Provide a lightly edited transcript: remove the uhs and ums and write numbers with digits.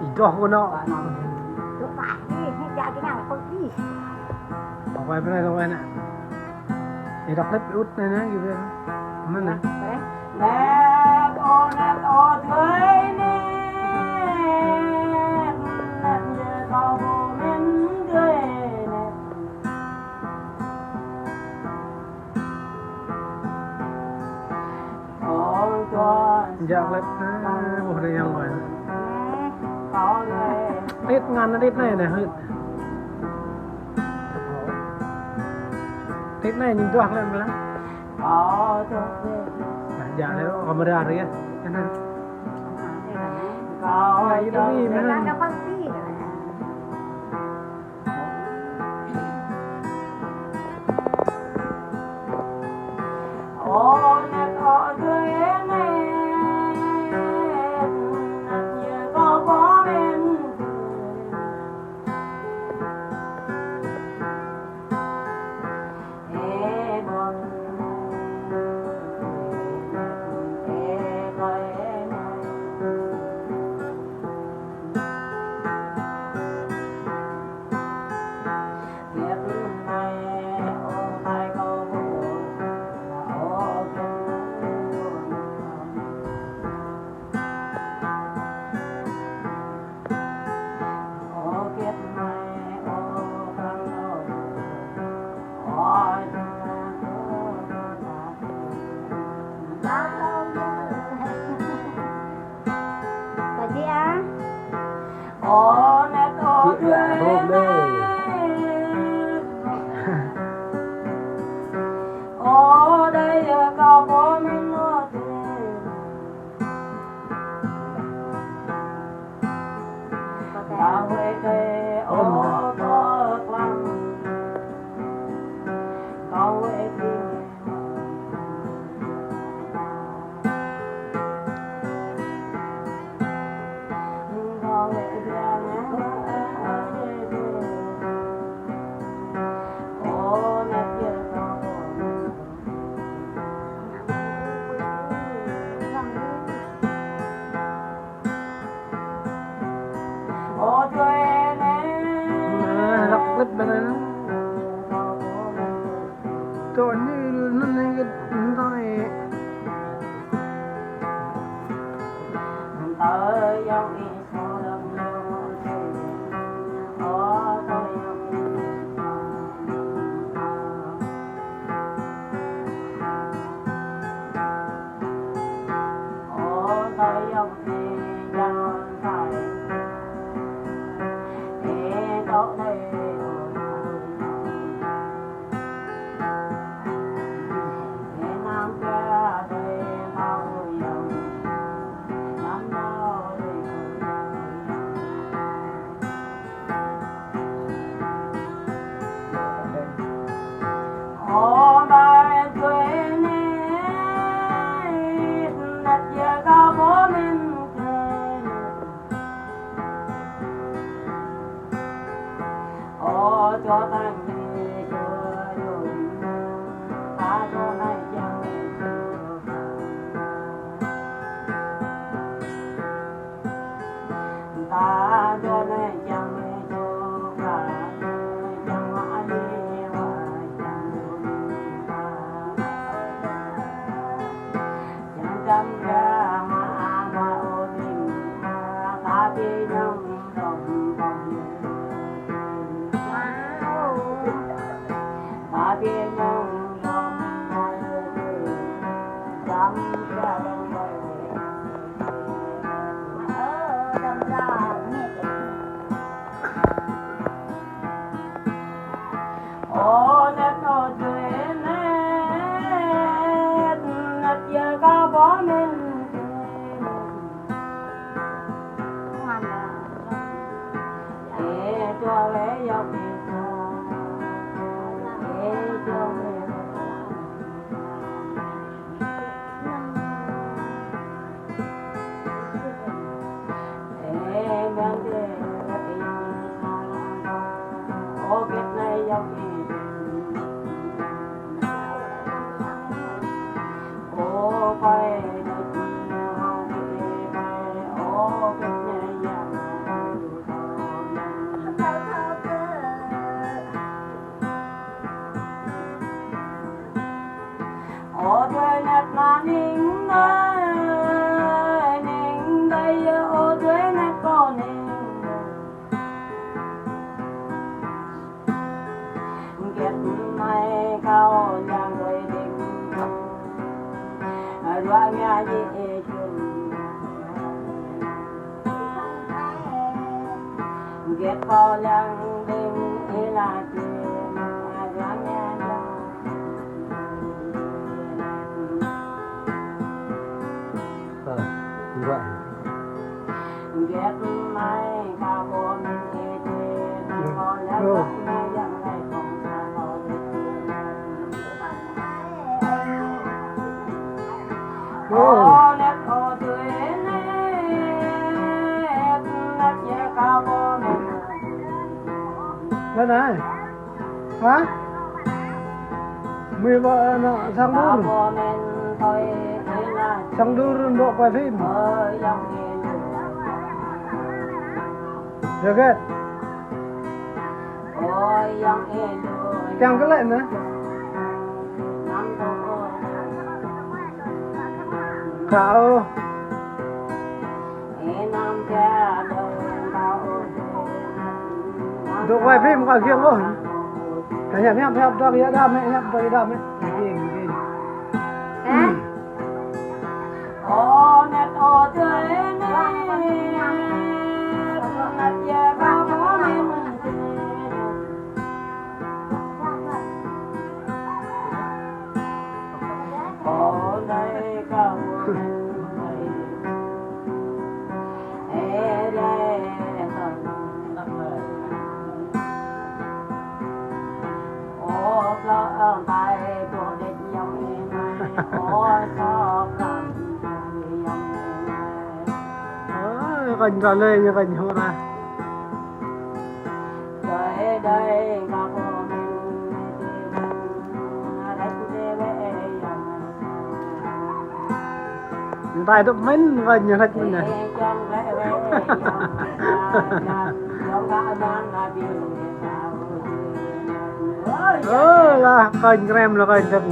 อีกตัวคนเนาะ ลูกหลานนี่ให้ยากินอะไรคนที่ ออกไปไม่ได้ตรงนั้นน่ะไอ้ดอกเล็บอุดนะนะอยู่เลยนั่นนะ แน่โอแน่โอเธอแน่แน่เยอะเขาบ่แม่นเธอแน่โอ้ตัว อยากเล็บนะบอกได้ยังไง เขาเลย ติดงานนะติดไหนนะเฮ้ยติดไหนยิงตัวเล็บไปแล้ว เขาตัวเด็ก อยากแล้วเอามาได้เลยแค่นั้น เขา ไปตรงนี้ เว นะ ลาเราคนที่กันนะ โอ้แน่โอเธอแน่เยอะก็บ่แม่นเอ๋บ่ ตัวที่อ่ะ Oh, net oh, oh, đây có bố mình nó ta về cây ô có quăng có về kia có về kia ô nét kia có ô chơi nè dọc ล็บไปเลยนะตัวนี้นั่นเองก็ได้ tới dòng đi số đông lưu ô tới dòng đi ô tới dòng đi dòng phải ê đỗ đây ê nam kia đây thao dòng nam đâu đây ô bài quê nè đặt giờ có bố mình ô cho thằng đi chưa dùng ta cho này chẳng ta cho này chẳng cho cả chẳng mãi đi và chẳng chẳng chăm ra mà ô tình ta đi trong đồng vòng ta đi trong đồng chăm ra đồng vòng đâm ra mẹ ô nét ô chơi nét nét giờ có bó mình ngoan là Biết có lăng đêm ý là chuyện Ráng nghe ra Như vậy. Biết mai cả bộ mình nghe tên Có lẽ gặp nghe rằng này không xa có Có lẽ có tuổi nếp Nếp nhẹ cả bộ mình Đây này. Hả? Mì vợ nó sang Cả đun. bộ mình thôi ý là Sang đun độ quay phim. Ở dòng nghe Được hết. Ôi dòng nghe lùi Kèm cái lệnh nữa. Năm tuổi Cạo. Năm cha đời bao Độ quay phim ngoài kia không? Cái nhầm cho cái đam ấy, nhầm cho cái đam ấy. Cái gì? Ô nét ô tươi nét Nét về bao bố mình Ô đây cao Ê đây Ô có tay của địch dòng này Ô có cầm dòng này Gần ra lên như gần hồ ra. Tới đây gặp mình Đánh đê bê dòng Người ta đụng mình gần như hết mình này. Trong bê bê dòng Trong gã mang là điều sao Là gần em là gần thật.